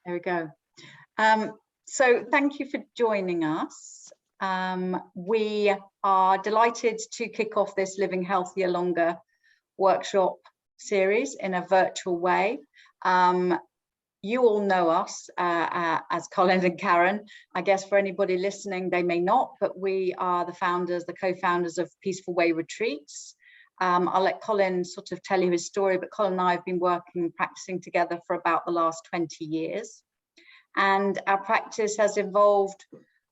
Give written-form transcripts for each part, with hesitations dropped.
There we go. So thank you for joining us. We are delighted to kick off this Living Healthier Longer workshop series in a virtual way. You all know us as Colin and Karen. I guess for anybody listening, they may not, but we are the founders, the co-founders of Peaceful Way Retreats. I'll let Colin sort of tell you his story, but Colin and I have been working, practicing together for about the last 20 years. And our practice has evolved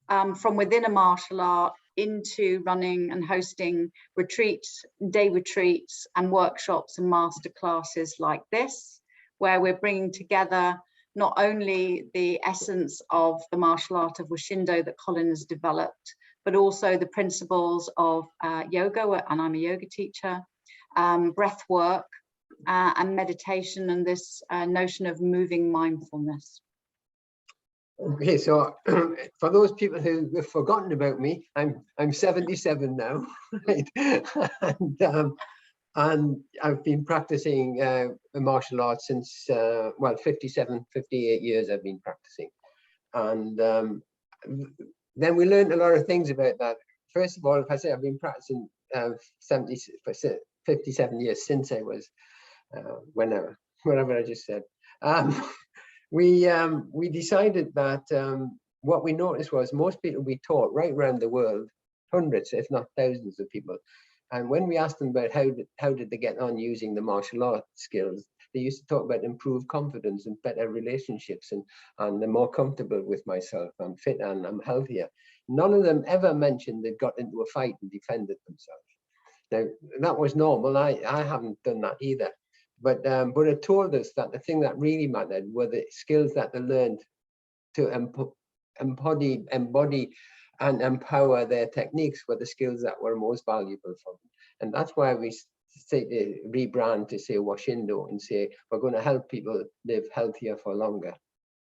from within a martial art into running and hosting retreats, day retreats and workshops and master classes like this, where we're bringing together not only the essence of the martial art of Wushindo that Colin has developed, but also the principles of yoga, and I'm a yoga teacher, breath work and meditation, and this notion of moving mindfulness. Okay, so for those people who have forgotten about me, I'm 77 now, right? And I've been practicing martial arts since, well, 58 years I've been practicing. And then we learned a lot of things about that. First of all, if I say I've been practicing 57 years since I was, whatever I just said. We decided that what we noticed was most people we taught right around the world, hundreds, if not thousands of people. And when we asked them about how did they get on using the martial arts skills, they used to talk about improved confidence and better relationships, and they're more comfortable with myself, I'm fit and I'm healthier. None of them ever mentioned they got into a fight and defended themselves. Now, that was normal. I haven't done that either. But it told us that the thing that really mattered were the skills that they learned to embody and empower their techniques were the skills that were most valuable for them. And that's why we say to rebrand to say Wushindo and say we're going to help people live healthier for longer.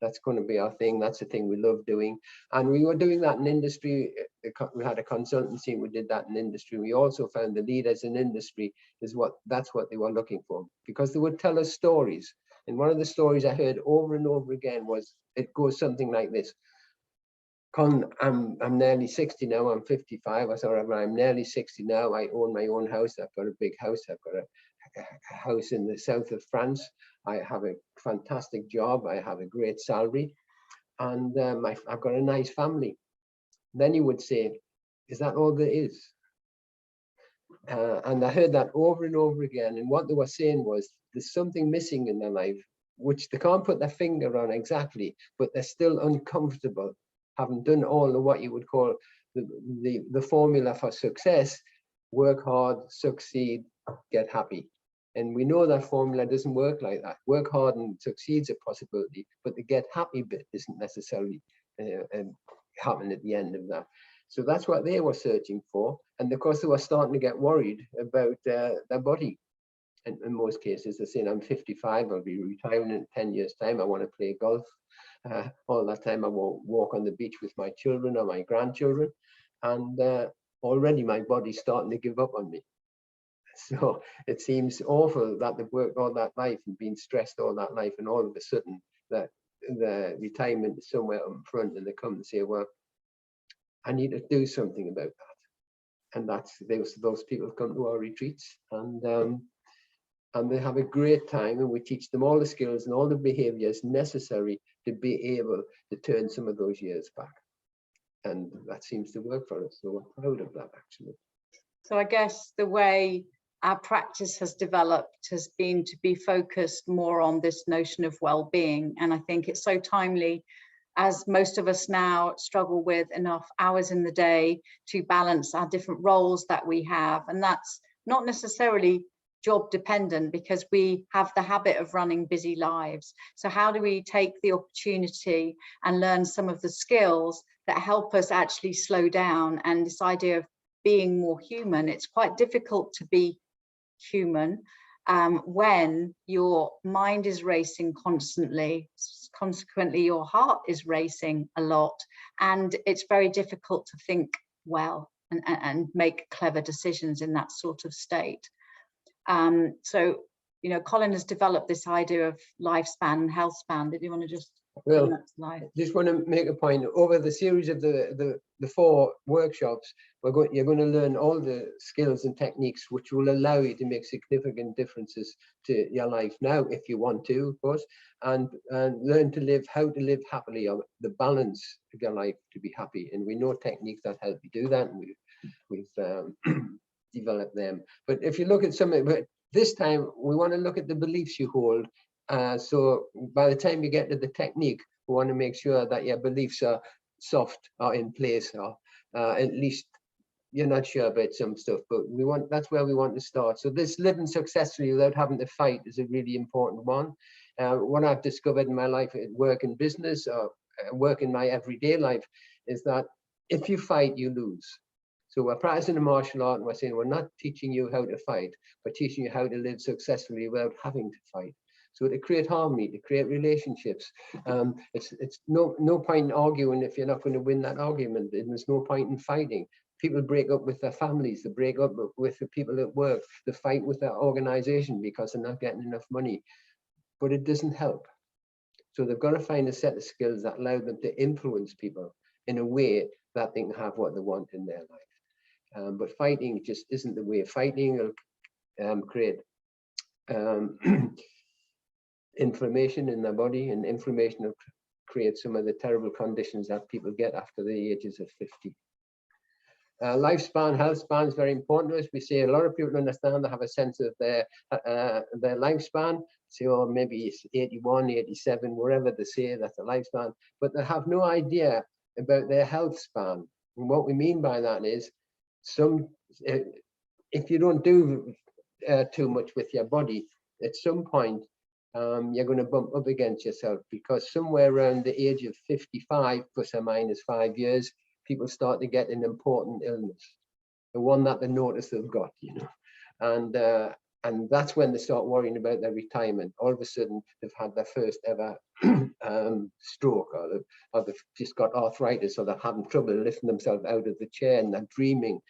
That's going to be our thing. That's the thing we love doing. And we were doing that in industry. We had a consultancy and we did that in industry. We also found the leaders in industry that's what they were looking for, because they would tell us stories. And one of the stories I heard over and over again was, it goes something like this. Con, I'm nearly 60 now, I'm 55, or whatever, I'm nearly 60 now, I own my own house, I've got a big house, I've got a house in the south of France, I have a fantastic job, I have a great salary, and I've got a nice family. Then you would say, is that all there is? And I heard that over and over again, and what they were saying was, there's something missing in their life, which they can't put their finger on exactly, but they're still uncomfortable, having done all of what you would call the formula for success: work hard, succeed, get happy. And we know that formula doesn't work like that. Work hard and succeed's a possibility, but the get happy bit isn't necessarily happen at the end of that. So that's what they were searching for. And of course, they were starting to get worried about their body. And in most cases, they're saying, I'm 55, I'll be retiring in 10 years' time, I want to play golf. All that time I won't walk on the beach with my children or my grandchildren, and already my body's starting to give up on me. So it seems awful that they've worked all that life and been stressed all that life, and all of a sudden that the retirement is somewhere up front, and they come and say, well, I need to do something about that. And that's those people come to our retreats, and they have a great time, and we teach them all the skills and all the behaviors necessary to be able to turn some of those years back. And that seems to work for us. So we're proud of that, actually. So I guess the way our practice has developed has been to be focused more on this notion of well-being. And I think it's so timely, as most of us now struggle with enough hours in the day to balance our different roles that we have. And that's not necessarily job dependent, because we have the habit of running busy lives. So how do we take the opportunity and learn some of the skills that help us actually slow down? And this idea of being more human, it's quite difficult to be human when your mind is racing constantly. Consequently, your heart is racing a lot, and it's very difficult to think well and make clever decisions in that sort of state. So, you know, Colin has developed this idea of lifespan and health span. Did you want to just Well, bring that to life. just want to make a point. Over the series of the 4 workshops, you're going to learn all the skills and techniques which will allow you to make significant differences to your life now, if you want to, of course, and learn to live, how to live happily, or the balance of your life to be happy. And we know techniques that help you do that, and we've developed them. But if you look at something, but this time we want to look at the beliefs you hold. So by the time you get to the technique, we want to make sure that your beliefs are soft or in place, or at least you're not sure about some stuff, but that's where we want to start. So this living successfully without having to fight is a really important one. What I've discovered in my life at work and business, or work in my everyday life, is that if you fight, you lose. So we're practicing a martial art, and we're saying we're not teaching you how to fight, we're teaching you how to live successfully without having to fight. So to create harmony, to create relationships, it's no point in arguing if you're not going to win that argument, and there's no point in fighting. People break up with their families, they break up with the people at work, they fight with their organization because they're not getting enough money, but it doesn't help. So they've got to find a set of skills that allow them to influence people in a way that they can have what they want in their life. But fighting just isn't the way. Fighting will create inflammation in their body, and inflammation will create some of the terrible conditions that people get after the ages of 50. Lifespan, health span is very important to us. We see a lot of people understand, they have a sense of their lifespan. So, oh, maybe it's 81, 87, wherever they say that's a lifespan, but they have no idea about their health span. And what we mean by that is, if you don't do too much with your body, at some point you're going to bump up against yourself, because somewhere around the age of 55 plus or minus 5 years, people start to get an important illness, the one that they notice they've got, you know, and that's when they start worrying about their retirement. All of a sudden, they've had their first ever stroke, or they've just got arthritis, or they're having trouble lifting themselves out of the chair, and they're dreaming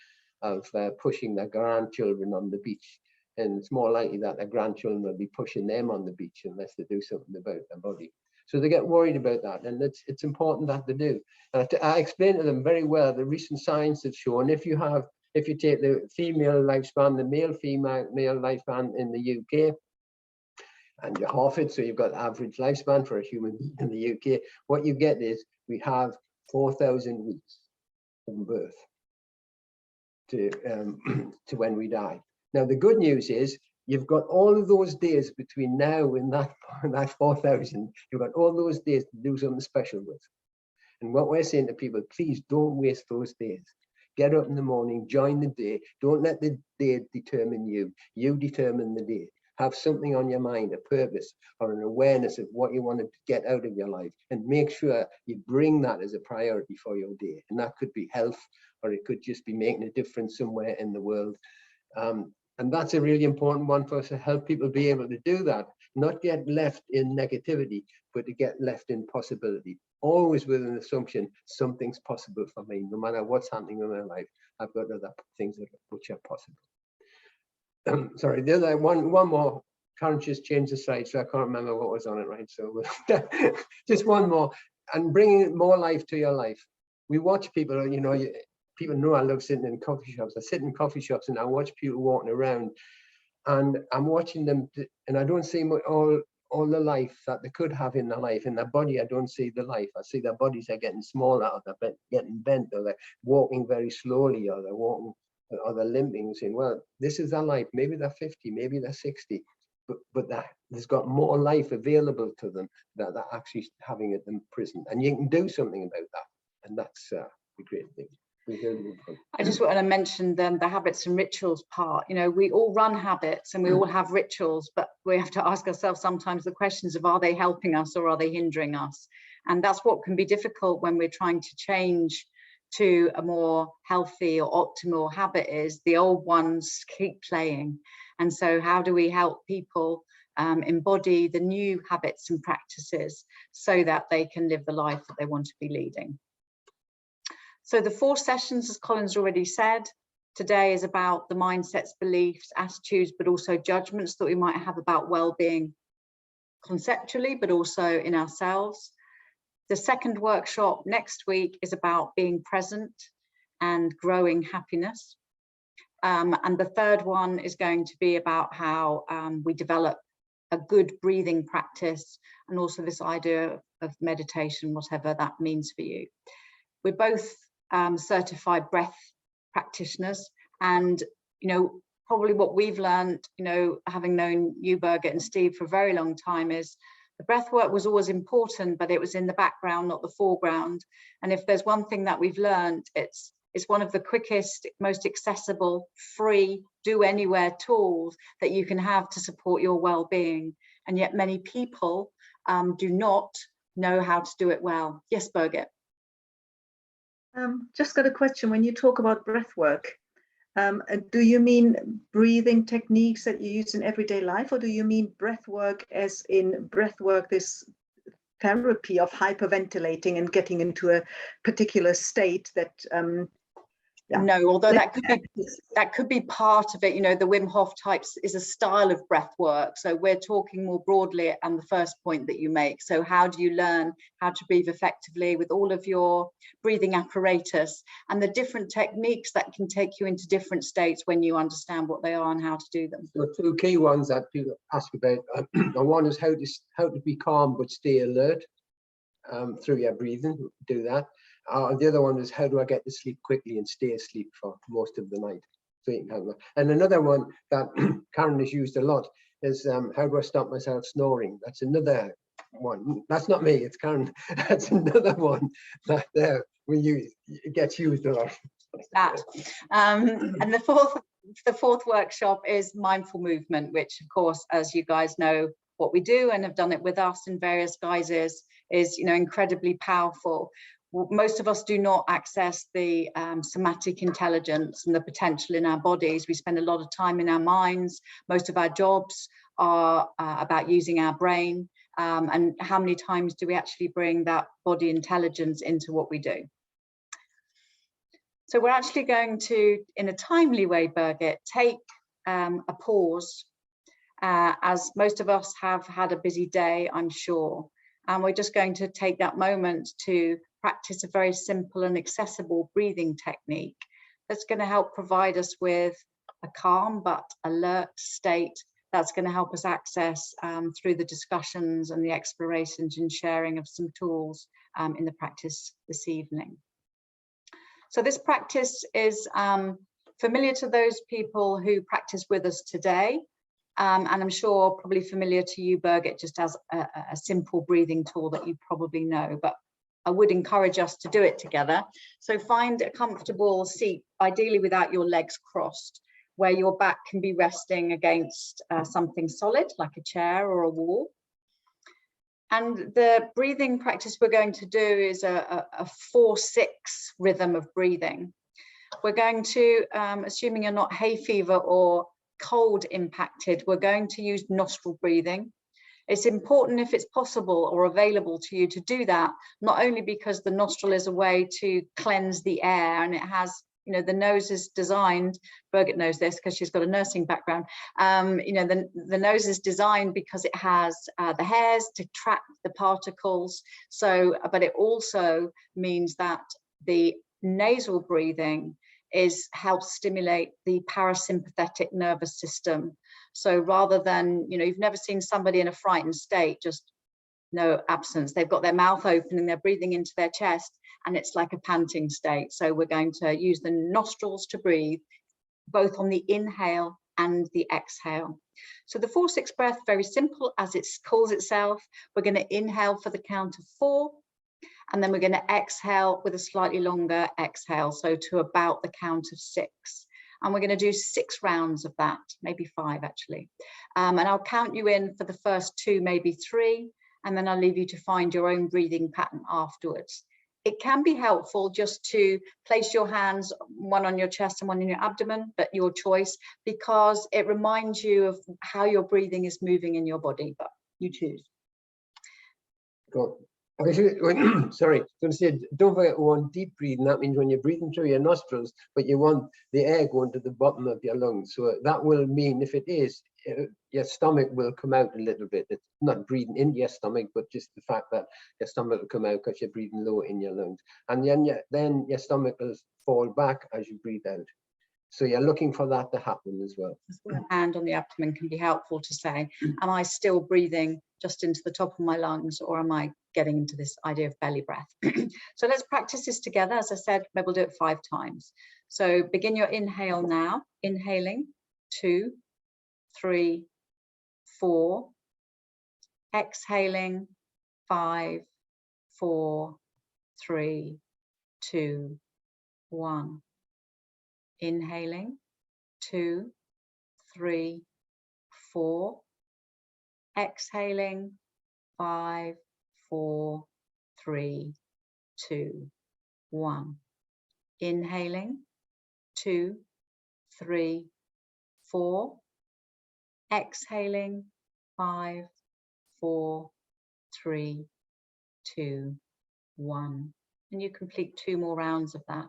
of pushing their grandchildren on the beach. And it's more likely that their grandchildren will be pushing them on the beach unless they do something about their body. So they get worried about that, and it's important that they do. I explain to them very well, the recent science has shown, if you take the female lifespan, the male-female lifespan in the UK, and you half it, so you've got average lifespan for a human being in the UK, what you get is we have 4,000 weeks from birth to when we die. Now, the good news is you've got all of those days between now and that 4,000. You've got all those days to do something special with. And what we're saying to people, please don't waste those days. Get up in the morning, join the day. Don't let the day determine you. You determine the day. Have something on your mind, a purpose or an awareness of what you want to get out of your life, and make sure you bring that as a priority for your day. And that could be health, or it could just be making a difference somewhere in the world. And that's a really important one for us, to help people be able to do that, not get left in negativity, but to get left in possibility. Always with an assumption, something's possible for me, no matter what's happening in my life. I've got other things which are possible. Sorry, the other one more. Karen just changed the slide, so I can't remember what was on it, right? So just one more, and bringing more life to your life. We watch people, you know, people know I love sitting in coffee shops. I sit in coffee shops and I watch people walking around, and I'm watching them, and I don't see all the life that they could have in their life. In their body, I don't see the life. I see their bodies are getting smaller, or they're getting bent, or they're walking very slowly, or they're walking, or they're limping, saying, well, this is their life. Maybe they're 50, maybe they're 60, but there's got more life available to them that they're actually having at the prison. And you can do something about that. And that's the great thing. I just want to mention the habits and rituals part. You know, we all run habits and we all have rituals, but we have to ask ourselves sometimes the questions of, are they helping us or are they hindering us? And that's what can be difficult when we're trying to change to a more healthy or optimal habit, is the old ones keep playing. And so how do we help people embody the new habits and practices so that they can live the life that they want to be leading? So the 4 sessions, as Colin's already said, today is about the mindsets, beliefs, attitudes, but also judgments that we might have about well-being conceptually, but also in ourselves. The second workshop next week is about being present and growing happiness. And the third one is going to be about how we develop a good breathing practice, and also this idea of meditation, whatever that means for you. We're both certified breath practitioners, and probably what we've learned, having known you, Birgit, and Steve for a very long time, is the breath work was always important, but it was in the background, not the foreground. And if there's one thing that we've learned, it's one of the quickest, most accessible, free, do anywhere tools that you can have to support your well-being. And yet many people do not know how to do it well. Yes, Birgit. Just got a question. When you talk about breath work, do you mean breathing techniques that you use in everyday life, or do you mean breath work as in breath work, this therapy of hyperventilating and getting into a particular state that No, although that could be part of it. The Wim Hof types is a style of breath work. So we're talking more broadly on the first point that you make. So how do you learn how to breathe effectively with all of your breathing apparatus and the different techniques that can take you into different states when you understand what they are and how to do them? So two key ones that people ask about. One is how to be calm but stay alert through your breathing. Do that. The other one is how do I get to sleep quickly and stay asleep for most of the night? So you can have that. And another one that Karen has used a lot is how do I stop myself snoring? That's another one. That's not me, it's Karen. That's another one that we use. It gets used a lot. And the fourth workshop is mindful movement, which of course, as you guys know what we do and have done it with us in various guises, is incredibly powerful. Most of us do not access the somatic intelligence and the potential in our bodies. We spend a lot of time in our minds. Most of our jobs are about using our brain. And how many times do we actually bring that body intelligence into what we do? So we're actually going to, in a timely way, Birgit, take a pause, as most of us have had a busy day, I'm sure. And we're just going to take that moment to practice a very simple and accessible breathing technique that's going to help provide us with a calm but alert state that's going to help us access through the discussions and the explorations and sharing of some tools in the practice this evening. So this practice is familiar to those people who practice with us today. And I'm sure probably familiar to you, Birgit, just as a simple breathing tool that you probably know, but I would encourage us to do it together. So find a comfortable seat, ideally without your legs crossed, where your back can be resting against something solid, like a chair or a wall. And the breathing practice we're going to do is a 4-6 rhythm of breathing. We're going to, assuming you're not hay fever or cold impacted, we're going to use nostril breathing. It's important, if it's possible or available to you, to do that, not only because the nostril is a way to cleanse the air, and it has, the nose is designed, Birgit knows this because she's got a nursing background, the nose is designed because it has the hairs to trap the particles. So, but it also means that the nasal breathing helps stimulate the parasympathetic nervous system. So rather than, you've never seen somebody in a frightened state, just no absence. They've got their mouth open and they're breathing into their chest, and it's like a panting state. So we're going to use the nostrils to breathe, both on the inhale and the exhale. So the 4-6 breath, very simple as it calls itself. We're going to inhale for the count of 4. And then we're going to exhale with a slightly longer exhale, so to about the count of 6. And we're going to do 6 rounds of that, maybe 5 actually. And I'll count you in for the first 2, maybe 3, and then I'll leave you to find your own breathing pattern afterwards. It can be helpful just to place your hands, one on your chest and one in your abdomen, but your choice, because it reminds you of how your breathing is moving in your body, but you choose. Cool. Sorry, I was going to say, don't forget to want deep breathing. That means when you're breathing through your nostrils, but you want the air going to the bottom of your lungs. So that will mean, if it is, your stomach will come out a little bit. It's not breathing into your stomach, but just the fact that your stomach will come out because you're breathing low in your lungs. And then your stomach will fall back as you breathe out. So you're looking for that to happen as well. Hand on the abdomen can be helpful to say, am I still breathing just into the top of my lungs, or am I getting into this idea of belly breath? So let's practice this together. As I said, maybe we'll do it 5 times. So begin your inhale now. Inhaling, 2, 3, 4. Exhaling, 5, 4, 3, 2, 1. Inhaling, 2, 3, 4. Exhaling, 5, 4, 3, 2, 1. Inhaling, 2, 3, 4. Exhaling, 5, 4, 3, 2, 1. And you complete 2 more rounds of that.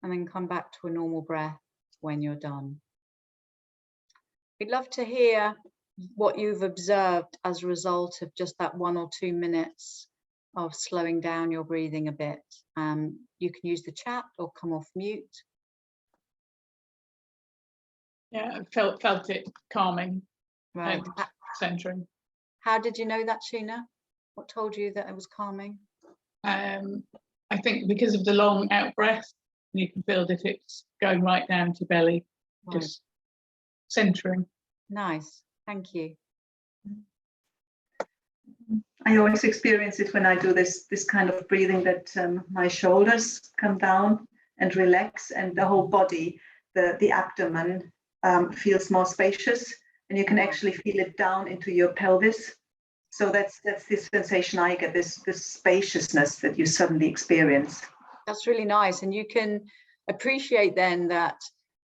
And then come back to a normal breath when you're done. We'd love to hear what you've observed as a result of just that 1 or 2 minutes of slowing down your breathing a bit. You can use the chat or come off mute. Yeah, I felt it calming, Right. and centering. How did you know that, Sheena? What told you that it was calming? I think because of the long out breath, you can feel that it's going right down to belly, Right. just centering. Nice, thank you. I always experience it when I do this kind of breathing, that my shoulders come down and relax, and the whole body, the abdomen feels more spacious, and you can actually feel it down into your pelvis. So that's this sensation I get, this spaciousness that you suddenly experience. That's really nice. And you can appreciate then that,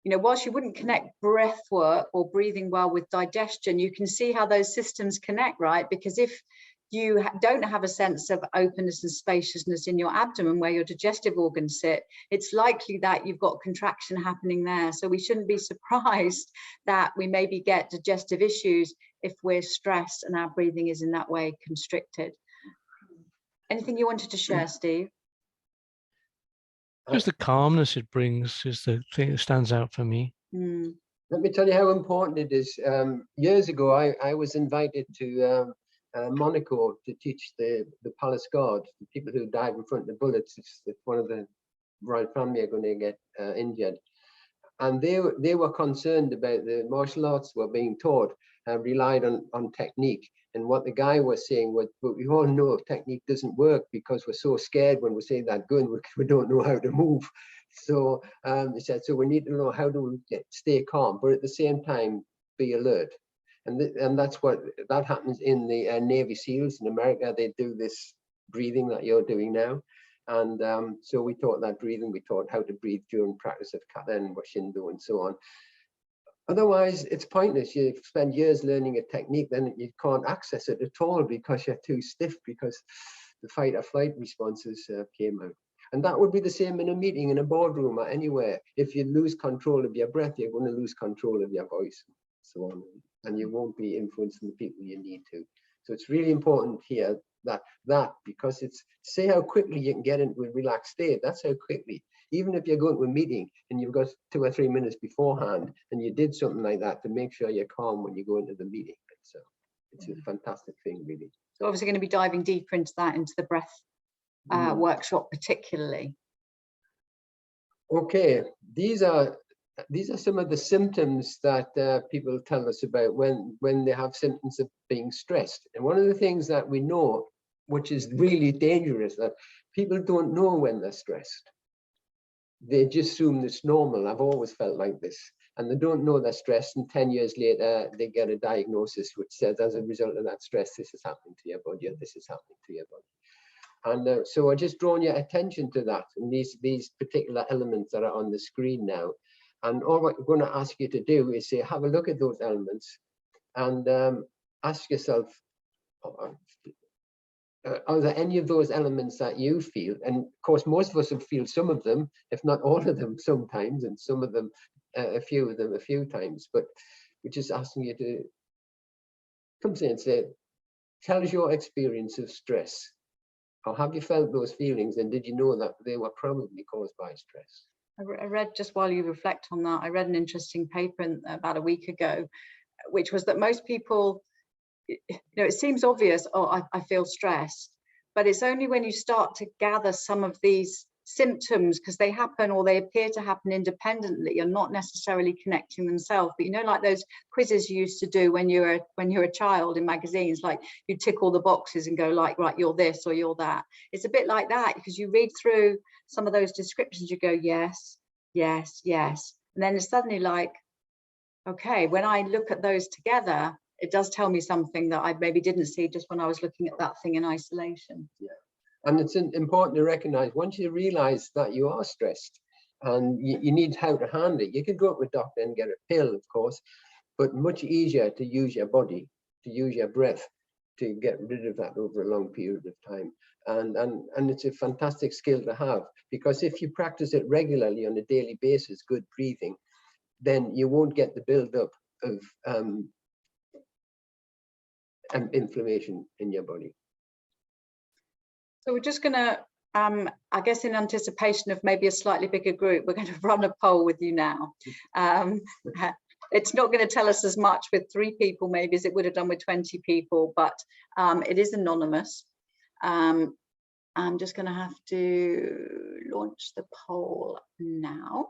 you know, whilst you wouldn't connect breath work or breathing well with digestion, you can see how those systems connect, right? Because if you don't have a sense of openness and spaciousness in your abdomen where your digestive organs sit, it's likely that you've got contraction happening there. So we shouldn't be surprised that we maybe get digestive issues if we're stressed and our breathing is in that way constricted. Anything you wanted to share, Steve? Just the calmness it brings is the thing that stands out for me. Let me tell you how important it is. Years ago, I was invited to Monaco to teach the Palace Guard, the people who died in front of the bullets if one of the royal family are going to get injured. And they were concerned about the martial arts were being taught and relied on technique. And what the guy was saying was, but we all know technique doesn't work because we're so scared when we say that gun, we don't know how to move. So he said, so we need to know how to stay calm, but at the same time, be alert. And that's what happens in the Navy SEALs in America. They do this breathing that you're doing now. And so we taught that breathing. We taught how to breathe during practice of kata and washindo and so on. Otherwise, it's pointless. You spend years learning a technique, then you can't access it at all because you're too stiff, because the fight or flight responses came out. And that would be the same in a meeting, in a boardroom, or anywhere. If you lose control of your breath, you're going to lose control of your voice, and so on. And you won't be influencing the people you need to. So it's really important here that because it's, say how quickly you can get into a relaxed state. That's how quickly. Even if you're going to a meeting and you've got 2 or 3 minutes beforehand and you did something like that to make sure you're calm when you go into the meeting. So it's a fantastic thing, really. So obviously going to be diving deeper into that, into the breath workshop particularly. Okay, these are some of the symptoms that people tell us about when they have symptoms of being stressed. And one of the things that we know, which is really dangerous, that people don't know when they're stressed. they just assume it's normal. I've always felt like this. And they don't know they're stressed, and 10 years later, they get a diagnosis which says, as a result of that stress, this is happening to your body, or this is happening to your body. And so I just drawn your attention to that, and these particular elements that are on the screen now. And all what I'm going to ask you to do is say, have a look at those elements and ask yourself, are there any of those elements that you feel? And of course, most of us will feel some of them, if not all of them sometimes, and some of them, a few of them a few times. But we're just asking you to come in and say, tell us your experience of stress. Or have you felt those feelings, and did you know that they were probably caused by stress? I read, just while you reflect on that, I read an interesting paper about a week ago, which was that most people, it seems obvious, oh, I feel stressed, but it's only when you start to gather some of these symptoms, because they happen or they appear to happen independently, you're not necessarily connecting themselves. But like those quizzes you used to do when you're a child in magazines, like you tick all the boxes and go like, right, you're this or you're that. It's a bit like that, because you read through some of those descriptions, you go, yes, yes, yes, and then it's suddenly like, okay, when I look at those together, it does tell me something that I maybe didn't see just when I was looking at that thing in isolation. Yeah. And it's important to recognize, once you realize that you are stressed and you need how to handle it, you could go to a doctor and get a pill, of course, but much easier to use your body, to use your breath, to get rid of that over a long period of time. And it's a fantastic skill to have, because if you practice it regularly on a daily basis, good breathing, then you won't get the buildup of inflammation in your body. So we're just going to, I guess in anticipation of maybe a slightly bigger group, we're going to run a poll with you now. It's not going to tell us as much with 3 people maybe as it would have done with 20 people, but it is anonymous. I'm just going to have to launch the poll now.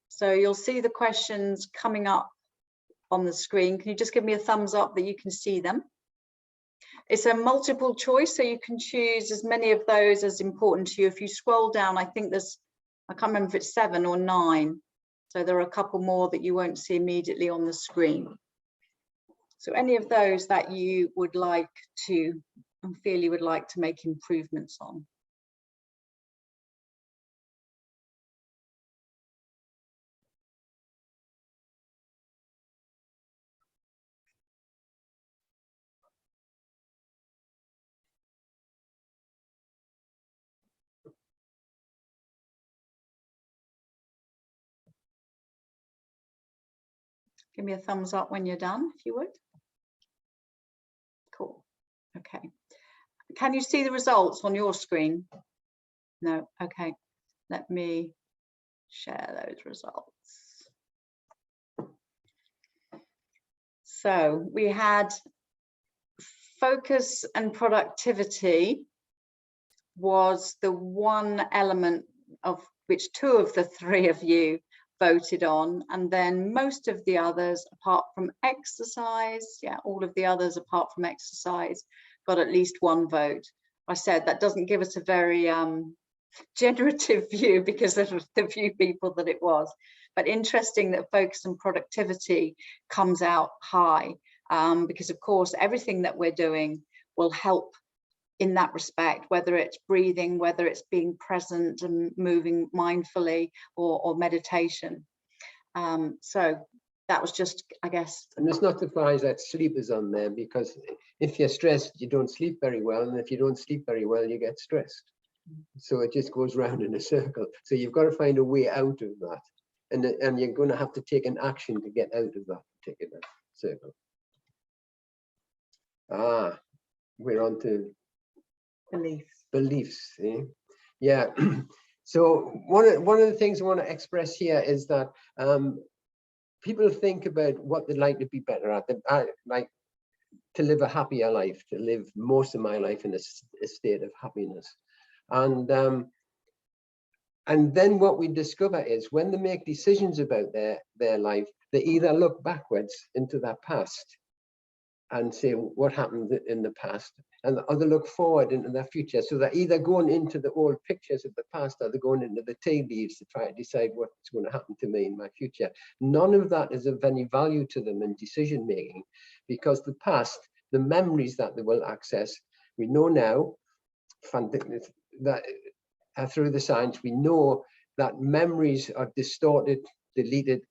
So you'll see the questions coming up on the screen. Can you just give me a thumbs up that you can see them? It's a multiple choice, so you can choose as many of those as important to you. If you scroll down, I think there's, I can't remember if it's 7 or 9. So there are a couple more that you won't see immediately on the screen. So any of those that you would like to, and feel you would like to make improvements on. Give me a thumbs up when you're done, if you would. Cool. Okay. Can you see the results on your screen? No. Okay. Let me share those results. So we had focus and productivity was the one element of which 2 of the 3 of you voted on, and then most of the others apart from exercise, all of the others apart from exercise got at least 1 vote. I said that doesn't give us a very generative view because of the few people that it was, but interesting that focus and productivity comes out high, because of course everything that we're doing will help in that respect, whether it's breathing, whether it's being present and moving mindfully, or meditation. So that was just, I guess. And it's not surprised that sleep is on there, because if you're stressed, you don't sleep very well. And if you don't sleep very well, you get stressed. So it just goes round in a circle. So you've got to find a way out of that. And you're going to have to take an action to get out of that particular circle. Ah, we're on to beliefs. Eh? Yeah. So one of the things I want to express here is that people think about what they'd like to be better at. I like to live a happier life, to live most of my life in a state of happiness. And then what we discover is when they make decisions about their life, they either look backwards into their past and say what happened in the past, and the other look forward into the future. So they're either going into the old pictures of the past, or they're going into the tea leaves to try to decide what's going to happen to me in my future. None of that is of any value to them in decision making, because the past, the memories that they will access, we know now that through the science, we know that memories are distorted, deleted,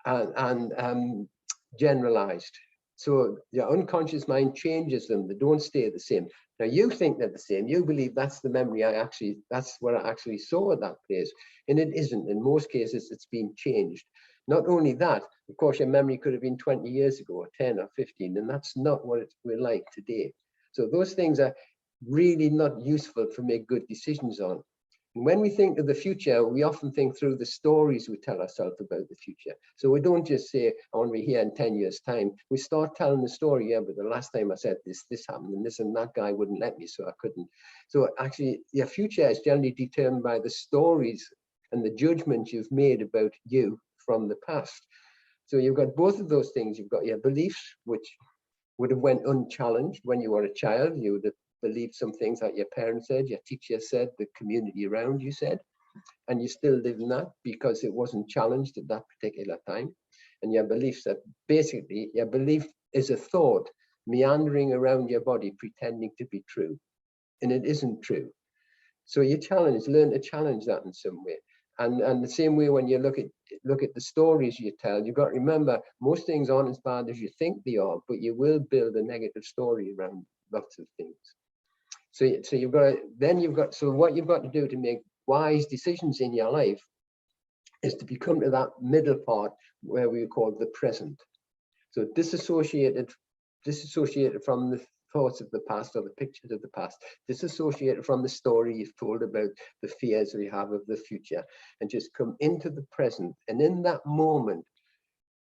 and generalized. So your unconscious mind changes them. They don't stay the same. Now you think they're the same. You believe that's the memory that's what I actually saw at that place. And it isn't. In most cases, it's been changed. Not only that, of course, your memory could have been 20 years ago, or 10 or 15, and that's not what we're like today. So those things are really not useful to make good decisions on. And when we think of the future, we often think through the stories we tell ourselves about the future. So we don't just say, I want to be here in 10 years' time. We start telling the story, yeah, but the last time I said this happened, and this and that guy wouldn't let me, so I couldn't. So actually, your future is generally determined by the stories and the judgments you've made about you from the past. So you've got both of those things. You've got your beliefs, which would have went unchallenged when you were a child. You would have believed some things that your parents said, your teacher said, the community around you said, and you still live in that because it wasn't challenged at that particular time. And your beliefs are basically, your belief is a thought meandering around your body pretending to be true, and it isn't true. So you learn to challenge that in some way. And the same way when you look at the stories you tell, you've got to remember most things aren't as bad as you think they are, but you will build a negative story around lots of things. So what you've got to do to make wise decisions in your life is to become to that middle part where we call the present. So disassociated from the thoughts of the past or the pictures of the past, disassociated from the story you've told about the fears we have of the future, and just come into the present. And in that moment,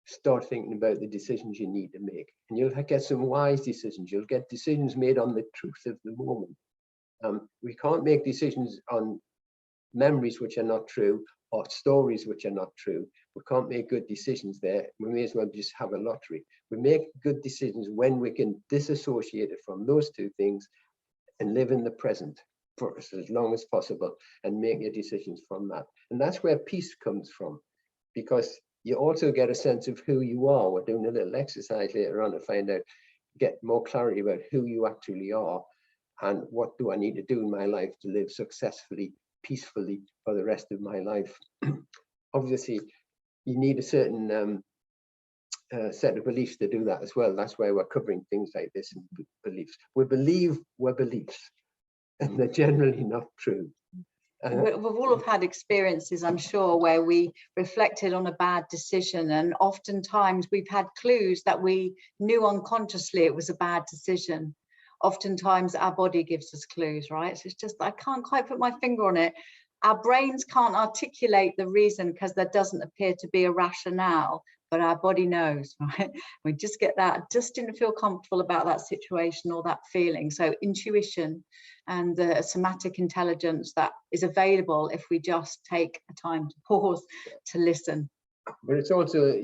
start thinking about the decisions you need to make, and you'll get some wise decisions. You'll get decisions made on the truth of the moment. We can't make decisions on memories which are not true, or stories which are not true. We can't make good decisions there. We may as well just have a lottery. We make good decisions when we can disassociate it from those two things and live in the present for as long as possible and make your decisions from that. And that's where peace comes from, because you also get a sense of who you are. We're doing a little exercise later on to get more clarity about who you actually are and what do I need to do in my life to live successfully, peacefully for the rest of my life. Obviously, you need a certain set of beliefs to do that as well. That's why we're covering things like this and beliefs. We believe we're beliefs, and they're generally not true. We've all have had experiences, I'm sure, where we reflected on a bad decision, and oftentimes we've had clues that we knew unconsciously it was a bad decision. Oftentimes our body gives us clues, right? So it's just, I can't quite put my finger on it. Our brains can't articulate the reason because there doesn't appear to be a rationale, but our body knows, right? We just get that, just didn't feel comfortable about that situation or that feeling. So intuition and the somatic intelligence that is available if we just take a time to pause to listen. But it's also,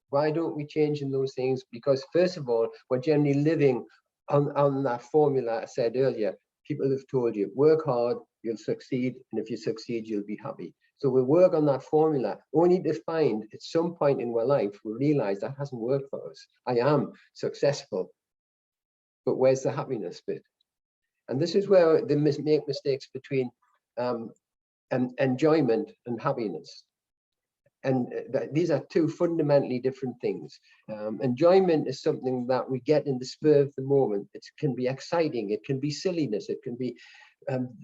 why don't we change in those things? Because first of all, we're generally living on that formula I said earlier. People have told you, work hard, you'll succeed, and if you succeed, you'll be happy. So we work on that formula, only to find at some point in our life, we realize that hasn't worked for us. I am successful, but where's the happiness bit? And this is where they make mistakes between enjoyment and happiness. And these are two fundamentally different things. Enjoyment is something that we get in the spur of the moment. It can be exciting, it can be silliness, it can be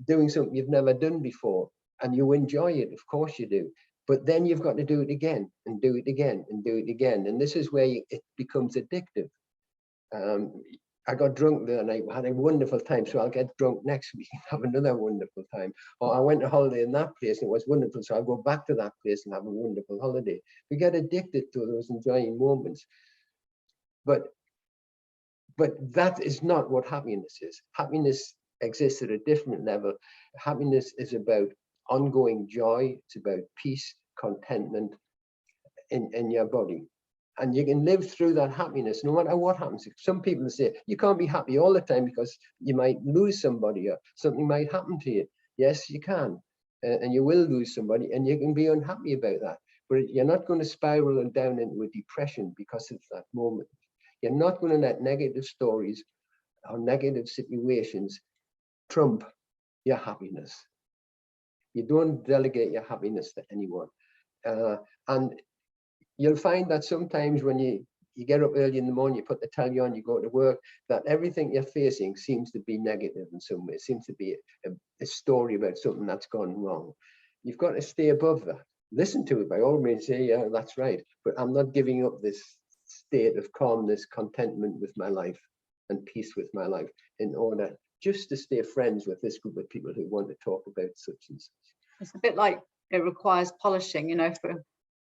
doing something you've never done before, and you enjoy it, of course you do. But then you've got to do it again, and do it again, and do it again. And this is where it becomes addictive. I got drunk the other night, had a wonderful time, so I'll get drunk next week and have another wonderful time. Or I went to holiday in that place and it was wonderful, so I'll go back to that place and have a wonderful holiday. We get addicted to those enjoying moments. But that is not what happiness is. Happiness exists at a different level. Happiness is about ongoing joy. It's about peace, contentment in your body. and you can live through that happiness no matter what happens. Some people say you can't be happy all the time because you might lose somebody or something might happen to you. Yes, you can, and you will lose somebody, and you can be unhappy about that. But you're not going to spiral down into a depression because of that moment. You're not going to let negative stories or negative situations trump your happiness. You don't delegate your happiness to anyone. And you'll find that sometimes when you get up early in the morning, you put the telly on, you go to work, that everything you're facing seems to be negative in some way. It seems to be a story about something that's gone wrong. You've got to stay above that. Listen to it by all means, say, yeah, that's right. But I'm not giving up this state of calmness, contentment with my life and peace with my life in order just to stay friends with this group of people who want to talk about such and such. It's a bit like it requires polishing, you know,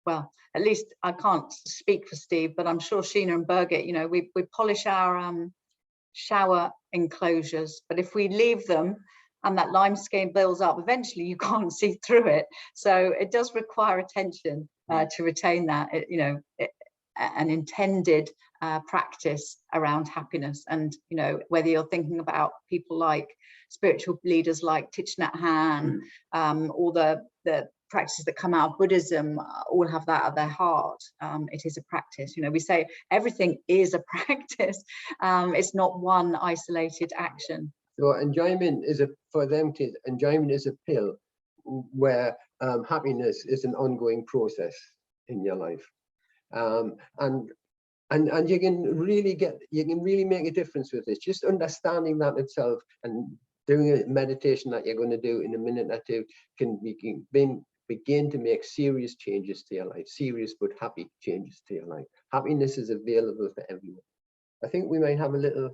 well, at least I can't speak for Steve, but I'm sure Sheena and Birgit, you know, we polish our shower enclosures, but if we leave them and that limescale builds up, eventually you can't see through it. So it does require attention to retain that, you know, an intended practice around happiness. And, you know, whether you're thinking about people like spiritual leaders like Thich Nhat Hanh, or the practices that come out of Buddhism, all have that at their heart. It is a practice. You know, we say everything is a practice. It's not one isolated action. So enjoyment is enjoyment is a pill where happiness is an ongoing process in your life. And you can really make a difference with this. Just understanding that itself and doing a meditation that you're going to do in a minute or two can begin to make serious changes to your life, serious but happy changes to your life. Happiness is available for everyone. I think we might have a little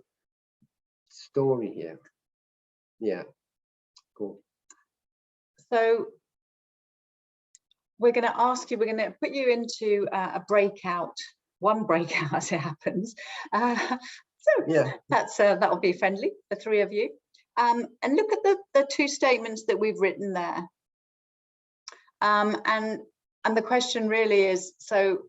story here. Yeah, cool. So we're going to ask you, we're going to put you into one breakout as it happens. So yeah, that'll be friendly, the three of you. And look at the two statements that we've written there. And the question really is, so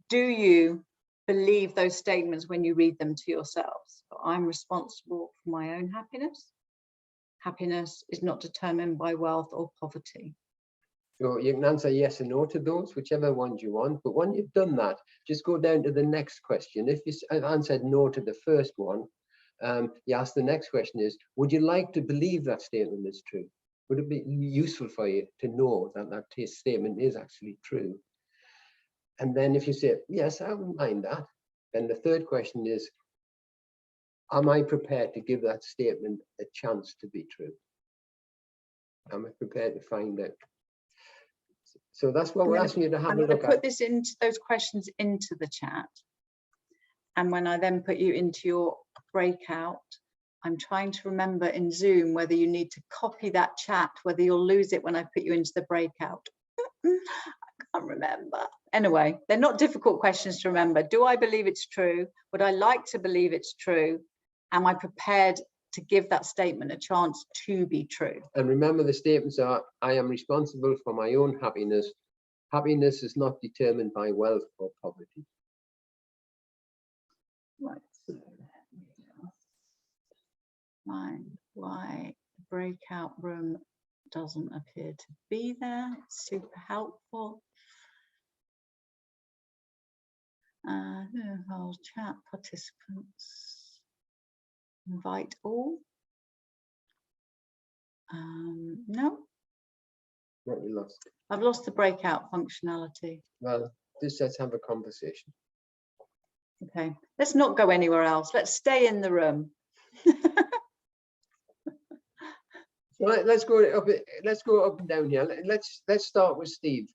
do you believe those statements when you read them to yourselves? I'm responsible for my own happiness. Happiness is not determined by wealth or poverty. So you can answer yes or no to those, whichever ones you want. But when you've done that, just go down to the next question. If you answered no to the first one, you ask the next question is, would you like to believe that statement is true? Would it be useful for you to know that that statement is actually true? And then if you say, yes, I wouldn't mind that. Then the third question is, am I prepared to give that statement a chance to be true? Am I prepared to find out? So that's what we're asking you to have a look at. Put those questions into the chat. And when I then put you into your breakout, I'm trying to remember in Zoom whether you need to copy that chat, whether you'll lose it when I put you into the breakout. I can't remember. Anyway, they're not difficult questions to remember. Do I believe it's true? Would I like to believe it's true? Am I prepared to give that statement a chance to be true? And remember, the statements are, I am responsible for my own happiness. Happiness is not determined by wealth or poverty. Right. Mind why the breakout room doesn't appear to be there. It's super helpful. I'll chat participants. Invite all. No. What we lost? I've lost the breakout functionality. Well, just let's have a conversation. Okay, let's not go anywhere else. Let's stay in the room. So let's go up and down here. Let's start with Steve,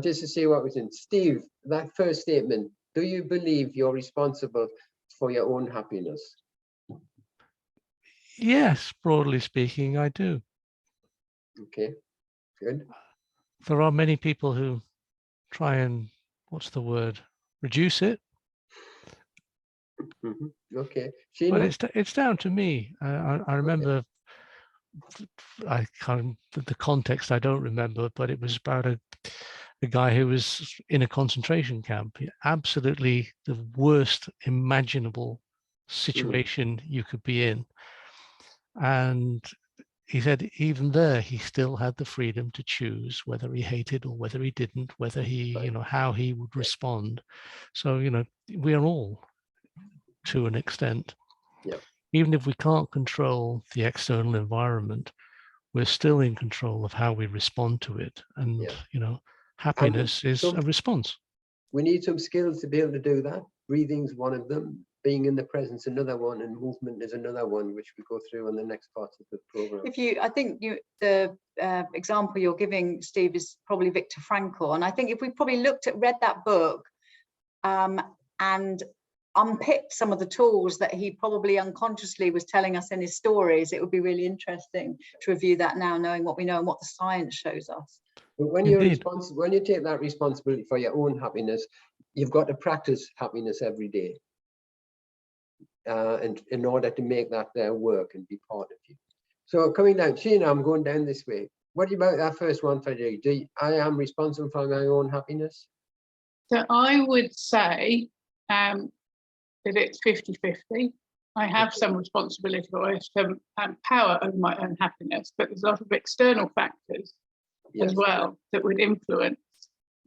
just to see what was in. Steve, that first statement. Do you believe you're responsible for your own happiness? Yes, broadly speaking, I do. Okay, good. There are many people who try and, what's the word, reduce it. Okay, Sheena? But it's down to me. I remember, okay. The context I don't remember, but it was about a guy who was in a concentration camp, absolutely the worst imaginable situation you could be in. And he said even there, he still had the freedom to choose whether he hated or whether he didn't, whether he, you know, how he would respond. So, you know, we are all, to an extent, even if we can't control the external environment, we're still in control of how we respond to it. And, you know, happiness is a response. We need some skills to be able to do that. Breathing's one of them. Being in the presence, another one, and movement is another one, which we go through on the next part of the program. I think the example you're giving, Steve, is probably Viktor Frankl, and I think if we probably read that book, and unpicked some of the tools that he probably unconsciously was telling us in his stories, it would be really interesting to review that now, knowing what we know and what the science shows us. But when you're responsible, when you take that responsibility for your own happiness, you've got to practice happiness every day. And in order to make that work and be part of you. So coming down, Sheena, I'm going down this way. What about that first one for you? I am responsible for my own happiness? So I would say that it's 50-50. I have some responsibility or some power over my own happiness, but there's a lot of external factors as well that would influence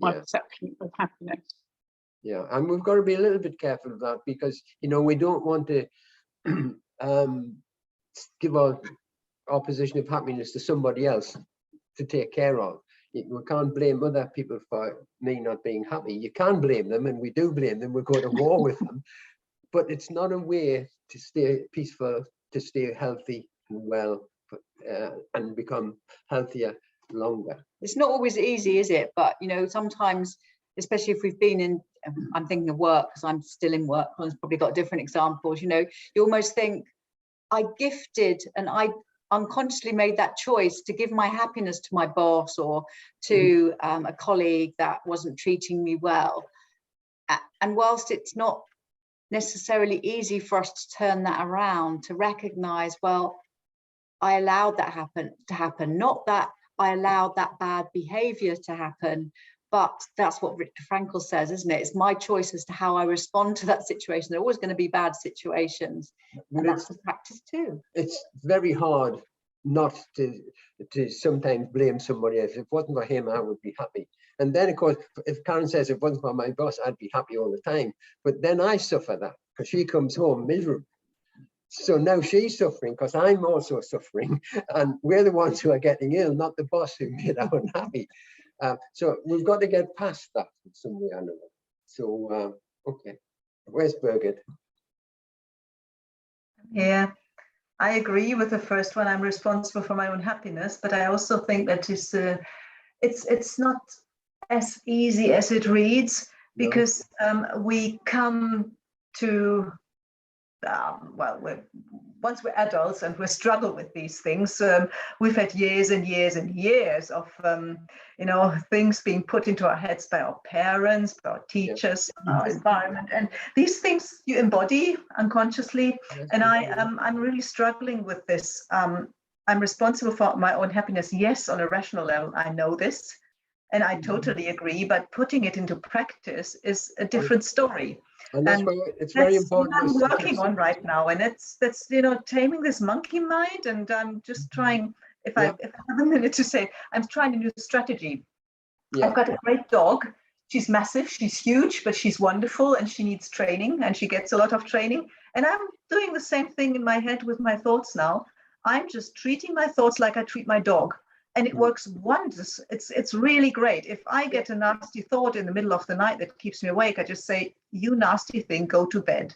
my perception of happiness. Yeah, and we've got to be a little bit careful of that, because, you know, we don't want to give our position of happiness to somebody else to take care of. We can't blame other people for me not being happy. You can blame them, and we do blame them. We go to war with them, but it's not a way to stay peaceful, to stay healthy and well, and become healthier longer. It's not always easy, is it? But, you know, sometimes, especially if we've been in, I'm thinking of work because I'm still in work, Colin's probably got different examples, you know, you almost think, I gifted and I unconsciously made that choice to give my happiness to my boss or to a colleague that wasn't treating me well. And whilst it's not necessarily easy for us to turn that around, to recognize, well, I allowed that to happen, not that I allowed that bad behavior to happen, but that's what Viktor Frankl says, isn't it? It's my choice as to how I respond to that situation. There are always going to be bad situations, and that's a practice too. It's very hard not to sometimes blame somebody else. If it wasn't for him, I would be happy. And then, of course, if Karen says if it wasn't for my boss, I'd be happy all the time. But then I suffer that because she comes home miserable. So now she's suffering because I'm also suffering, and we're the ones who are getting ill, not the boss who made her unhappy. So we've got to get past that in some way or another. So, okay, where's Birgit? Yeah, I agree with the first one. I'm responsible for my own happiness, but I also think that it's not as easy as it reads, because we come to once we're adults and we struggle with these things, we've had years and years and years of things being put into our heads by our parents, by our teachers, our environment, and these things you embody unconsciously. And I'm really struggling with this. I'm responsible for my own happiness. Yes, on a rational level, I know this, and I totally agree. But putting it into practice is a different story. And that's why it's very important. What I'm working on right now, and that's taming this monkey mind. And I'm just trying. If I have a minute to say, I'm trying a new strategy. I've got a great dog. She's massive. She's huge, but she's wonderful, and she needs training, and she gets a lot of training. And I'm doing the same thing in my head with my thoughts now. I'm just treating my thoughts like I treat my dog. And it works wonders. It's really great. If I get a nasty thought in the middle of the night that keeps me awake, I just say, you nasty thing, go to bed.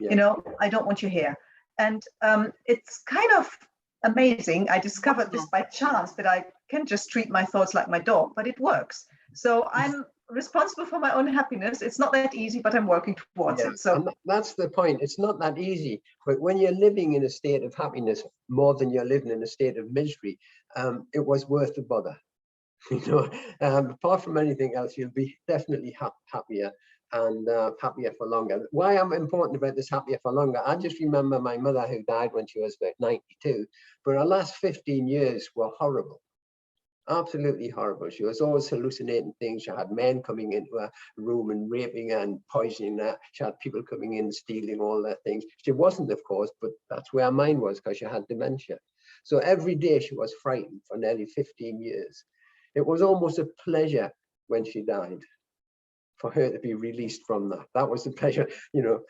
I don't want you here. And it's kind of amazing. I discovered this by chance, that I can just treat my thoughts like my dog, but it works. So I'm responsible for my own happiness. It's not that easy, but I'm working towards it. So and that's the point. It's not that easy. But when you're living in a state of happiness more than you're living in a state of misery, it was worth the bother. Apart from anything else, you'll be definitely happier and happier for longer. Why I'm important about this happier for longer, I just remember my mother, who died when she was about 92, but her last 15 years were horrible. Absolutely horrible. She was always hallucinating things. She had men coming into her room and raping her and poisoning her. She had people coming in, stealing all their things. She wasn't, of course, but that's where her mind was, because she had dementia. So every day she was frightened for nearly 15 years. It was almost a pleasure when she died for her to be released from that. That was the pleasure, you know,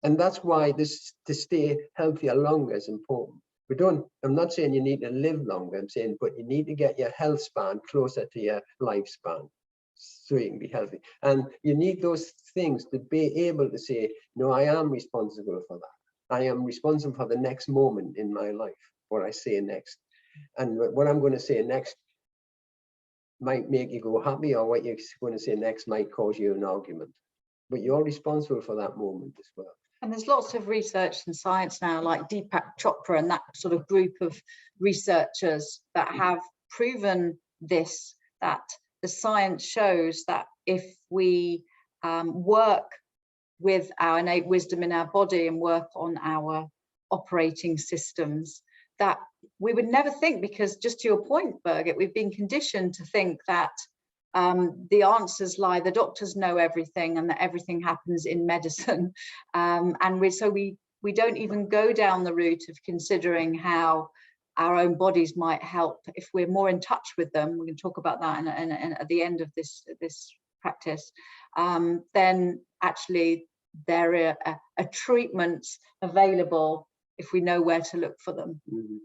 and that's why this to stay healthier longer is important. I'm not saying you need to live longer, I'm saying, but you need to get your health span closer to your lifespan so you can be healthy. And you need those things to be able to say, no, I am responsible for that. I am responsible for the next moment in my life, what I say next. And what I'm going to say next might make you go happy, or what you're going to say next might cause you an argument. But you're responsible for that moment as well. And there's lots of research and science now, like Deepak Chopra and that sort of group of researchers that have proven this, that the science shows that if we work with our innate wisdom in our body and work on our operating systems, that we would never think, because just to your point, Birgit, we've been conditioned to think that the answers lie, the doctors know everything, and that everything happens in medicine. And we don't even go down the route of considering how our own bodies might help if we're more in touch with them. We can talk about that at the end of this practice. Then actually there are treatments available if we know where to look for them. Mm-hmm.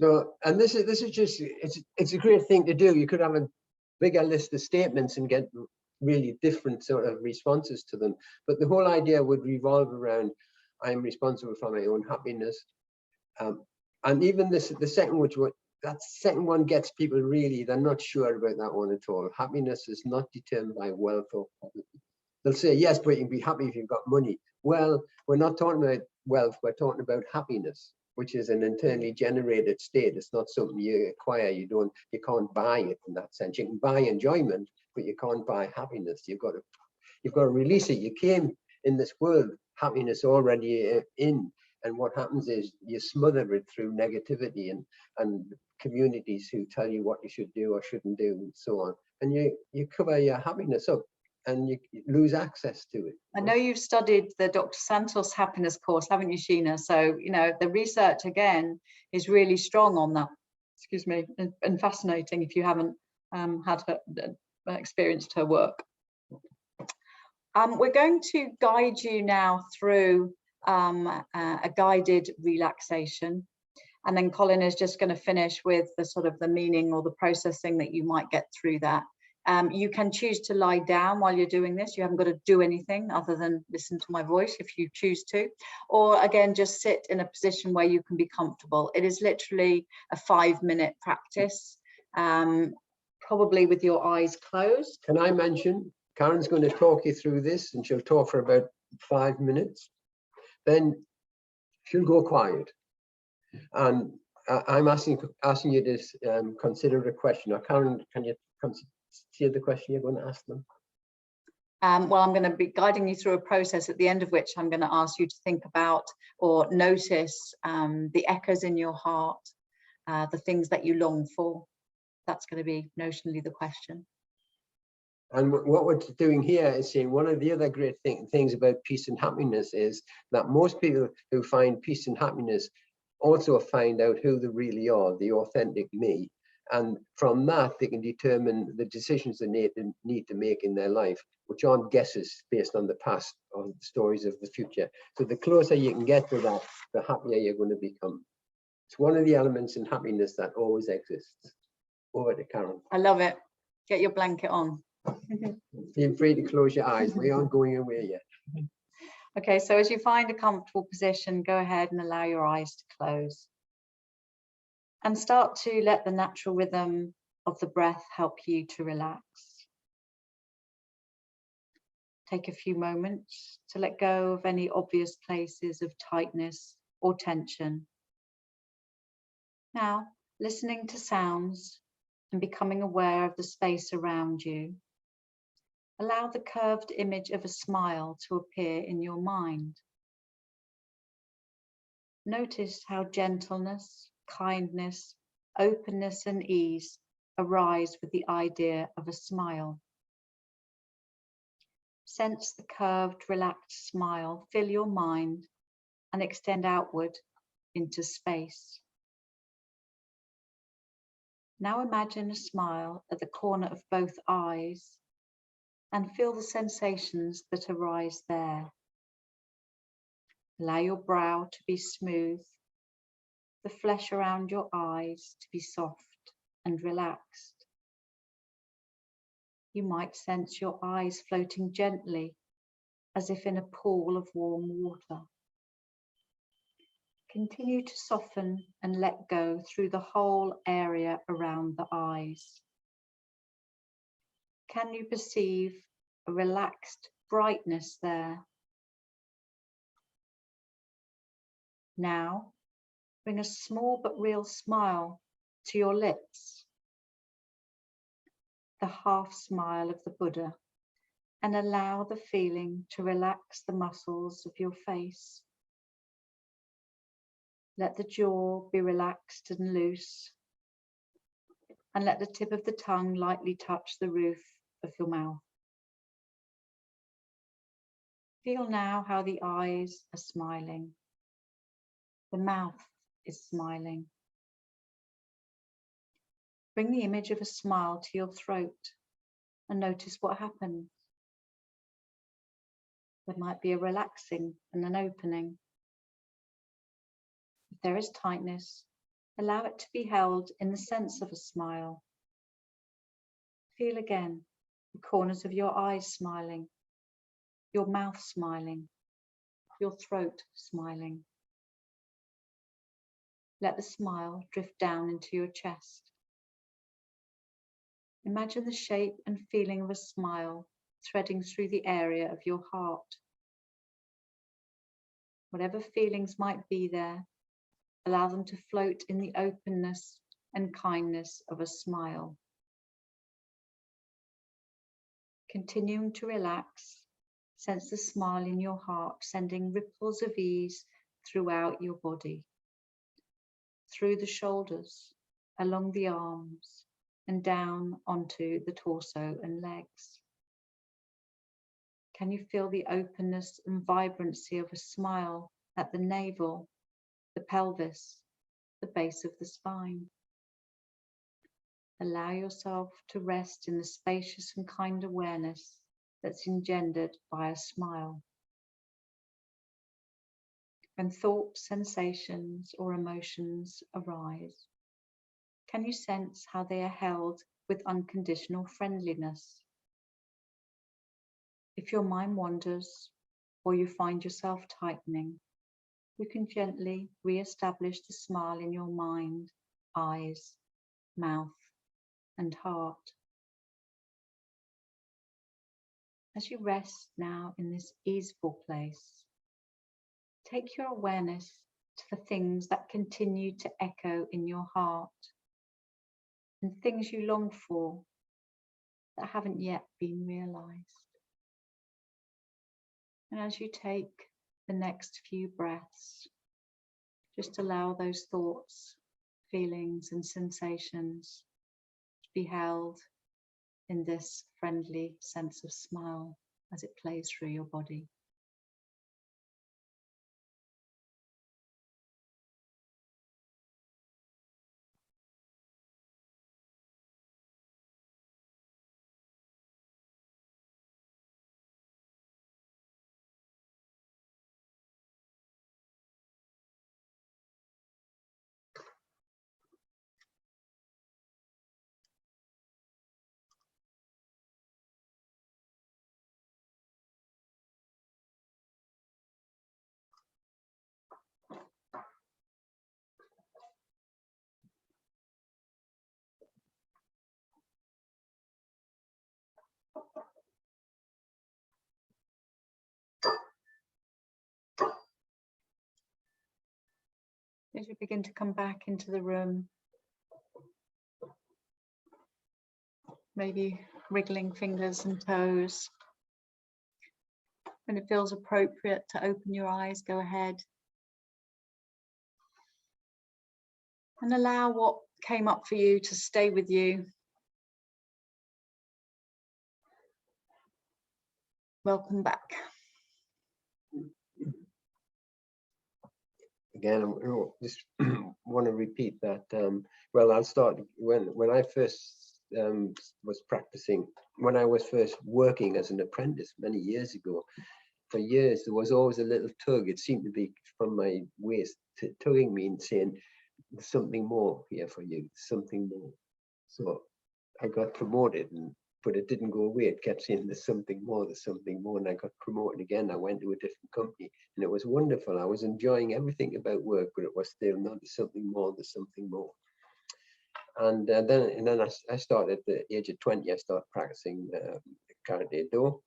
So, and this is just, it's a great thing to do. You could have a bigger list of statements and get really different sort of responses to them. But the whole idea would revolve around, I'm responsible for my own happiness. And even the second, that second one gets people really, they're not sure about that one at all. Happiness is not determined by wealth or poverty. They'll say, yes, but you can be happy if you've got money. Well, we're not talking about wealth, we're talking about happiness, which is an internally generated state. It's not something you acquire. You can't buy it in that sense. You can buy enjoyment, but you can't buy happiness. You've got to release it. You came in this world, happiness already in, and what happens is you smother it through negativity and communities who tell you what you should do or shouldn't do, and so on. And you cover your happiness up, and you lose access to it. I know you've studied the Dr. Santos happiness course, haven't you, Sheena? So, you know, the research again is really strong on that, excuse me, and fascinating if you haven't experienced her work. We're going to guide you now through a guided relaxation. And then Colin is just going to finish with the sort of the meaning or the processing that you might get through that. You can choose to lie down while you're doing this. You haven't got to do anything other than listen to my voice if you choose to. Or again, just sit in a position where you can be comfortable. It is literally a 5-minute practice, probably with your eyes closed. Can I mention, Karen's going to talk you through this, and she'll talk for about 5 minutes. Then she'll go quiet. And I'm asking you to consider a question. Or Karen, can you consider the question you're going to ask them? Well, I'm going to be guiding you through a process at the end of which I'm going to ask you to think about or notice the echoes in your heart, the things that you long for. That's going to be notionally the question. And what we're doing here is saying one of the other great things about peace and happiness is that most people who find peace and happiness also find out who they really are, the authentic me. And from that, they can determine the decisions they need to make in their life, which aren't guesses based on the past or the stories of the future. So the closer you can get to that, the happier you're going to become. It's one of the elements in happiness that always exists. Over to Karen. I love it. Get your blanket on. Feel free to close your eyes. We aren't going away yet. Okay, so as you find a comfortable position, go ahead and allow your eyes to close. And start to let the natural rhythm of the breath help you to relax. Take a few moments to let go of any obvious places of tightness or tension. Now, listening to sounds and becoming aware of the space around you. Allow the curved image of a smile to appear in your mind. Notice how gentleness, kindness, openness and ease arise with the idea of a smile. Sense the curved, relaxed smile fill your mind and extend outward into space. Now imagine a smile at the corner of both eyes and feel the sensations that arise there. Allow your brow to be smooth, the flesh around your eyes to be soft and relaxed. You might sense your eyes floating gently, as if in a pool of warm water. Continue to soften and let go through the whole area around the eyes. Can you perceive a relaxed brightness there? Now, bring a small but real smile to your lips, the half smile of the Buddha, and allow the feeling to relax the muscles of your face. Let the jaw be relaxed and loose, and let the tip of the tongue lightly touch the roof of your mouth. Feel now how the eyes are smiling. The mouth is smiling. Bring the image of a smile to your throat and notice what happens. There might be a relaxing and an opening. If there is tightness, allow it to be held in the sense of a smile. Feel again the corners of your eyes smiling, your mouth smiling, your throat smiling. Let the smile drift down into your chest. Imagine the shape and feeling of a smile threading through the area of your heart. Whatever feelings might be there, allow them to float in the openness and kindness of a smile. Continuing to relax, sense the smile in your heart, sending ripples of ease throughout your body, through the shoulders, along the arms, and down onto the torso and legs. Can you feel the openness and vibrancy of a smile at the navel, the pelvis, the base of the spine? Allow yourself to rest in the spacious and kind awareness that's engendered by a smile. When thoughts, sensations, or emotions arise, can you sense how they are held with unconditional friendliness? If your mind wanders or you find yourself tightening, you can gently re-establish the smile in your mind, eyes, mouth, and heart. As you rest now in this easeful place, take your awareness to the things that continue to echo in your heart and things you long for that haven't yet been realized. And as you take the next few breaths, just allow those thoughts, feelings, and sensations to be held in this friendly sense of smile as it plays through your body. As you begin to come back into the room, maybe wriggling fingers and toes. When it feels appropriate to open your eyes, go ahead. And allow what came up for you to stay with you. Welcome back. Again, I just want to repeat that. Well, I'll start when I first was practicing, when I was first working as an apprentice many years ago. For years, there was always a little tug. It seemed to be from my waist, tugging me and saying, "There's something more here for you, something more." So I got promoted, but it didn't go away. It kept saying, "There's something more, there's something more." And I got promoted again. I went to a different company and it was wonderful. I was enjoying everything about work, but it was still not, there's something more, there's something more. And then I started at the age of 20, I started practicing Karate Do.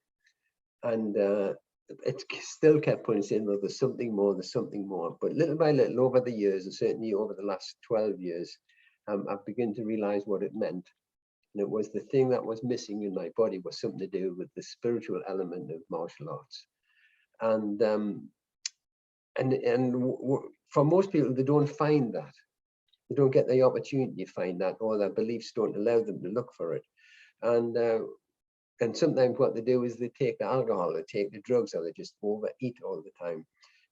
And it still kept putting saying, "Well, there's something more, there's something more." But little by little over the years, and certainly over the last 12 years, I've begun to realize what it meant. And it was the thing that was missing in my body was something to do with the spiritual element of martial arts. And for most people, they don't find that. They don't get the opportunity to find that, or their beliefs don't allow them to look for it. And sometimes what they do is they take the alcohol, they take the drugs, or they just overeat all the time.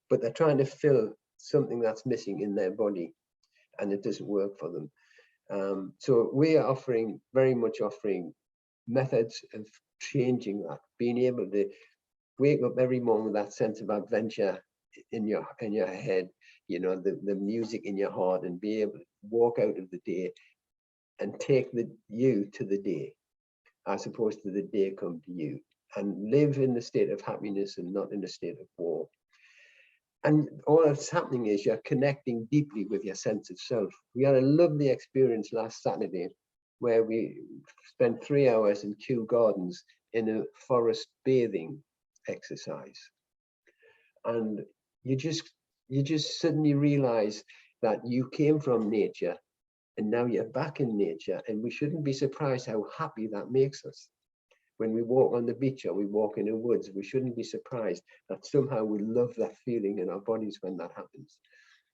But they're trying to fill something that's missing in their body, and it doesn't work for them. So we are very much offering methods of changing that, being able to wake up every morning with that sense of adventure in your head, you know, the music in your heart, and be able to walk out of the day and take you to the day, as opposed to the day come to you, and live in the state of happiness and not in a state of war. And all that's happening is you're connecting deeply with your sense of self. We had a lovely experience last Saturday where we spent 3 hours in Kew Gardens in a forest bathing exercise. And you just suddenly realize that you came from nature and now you're back in nature, and we shouldn't be surprised how happy that makes us. When we walk on the beach or we walk in the woods, we shouldn't be surprised that somehow we love that feeling in our bodies when that happens.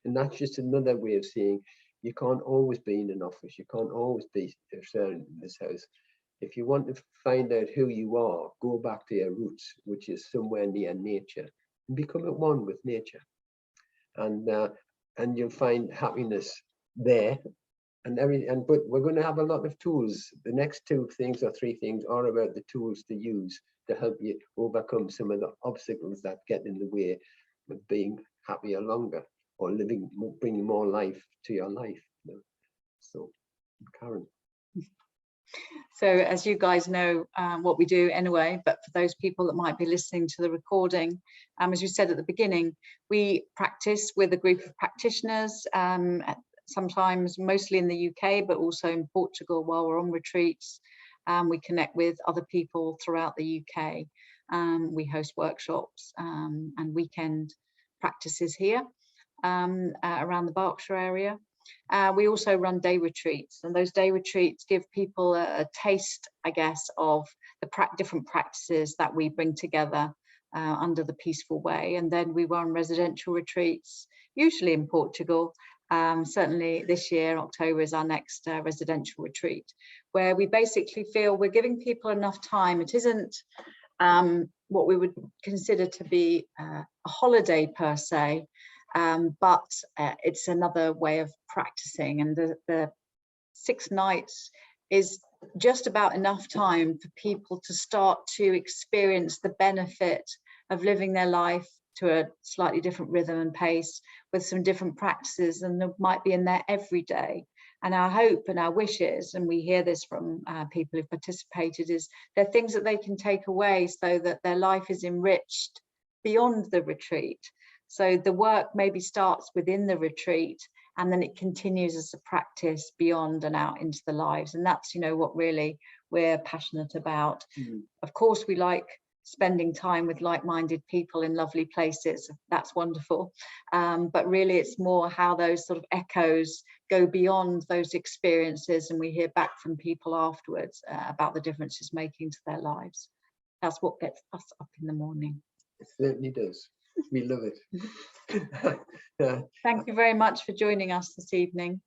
And that's just another way of saying you can't always be in an office, you can't always be in this house. If you want to find out who you are, go back to your roots, which is somewhere near nature, and become at one with nature. And you'll find happiness there. But we're going to have a lot of tools. The next 2 things or 3 things are about the tools to use to help you overcome some of the obstacles that get in the way of being happier longer, or living, bringing more life to your life. You know? So, Karen. So as you guys know what we do anyway, but for those people that might be listening to the recording, as you said at the beginning, we practice with a group of practitioners, sometimes mostly in the UK, but also in Portugal while we're on retreats. We connect with other people throughout the UK. We host workshops and weekend practices here around the Berkshire area. We also run day retreats, and those day retreats give people a taste, I guess, of the different practices that we bring together under the peaceful way. And then we run residential retreats, usually in Portugal. Certainly this year, October is our next residential retreat, where we basically feel we're giving people enough time. It isn't what we would consider to be a holiday per se, but it's another way of practicing. And the 6 nights is just about enough time for people to start to experience the benefit of living their life to a slightly different rhythm and pace, with some different practices than there might be in their everyday. And our hope and our wishes, and we hear this from people who've participated, is there are things that they can take away so that their life is enriched beyond the retreat. So the work maybe starts within the retreat, and then it continues as a practice beyond and out into the lives. And that's, you know, what really we're passionate about. Mm-hmm. Of course, we like spending time with like-minded people in lovely places. That's wonderful. But really it's more how those sort of echoes go beyond those experiences, and we hear back from people afterwards about the difference it's making to their lives. That's what gets us up in the morning. It certainly does. We love it. Thank you very much for joining us this evening.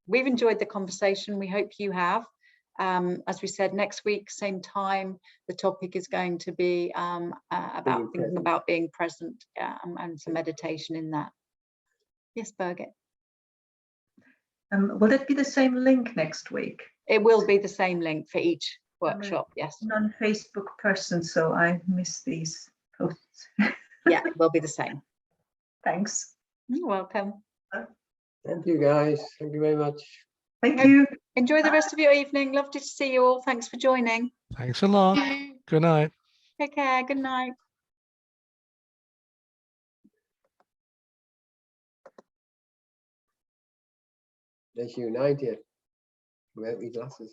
we've enjoyed the conversation. We hope you have. As we said, next week, same time, the topic is going to be about thinking about being present, and some meditation in that. Yes, Birgit. Will it be the same link next week? It will be the same link for each workshop, yes. I'm a non-Facebook person, so I miss these posts. Yeah, it will be the same. Thanks. You're welcome. Thank you, guys. Thank you very much. Thank you. Enjoy the rest of your evening. Lovely to see you all. Thanks for joining. Thanks a lot. Good night. Take care. Good night. Let's unite here without my glasses.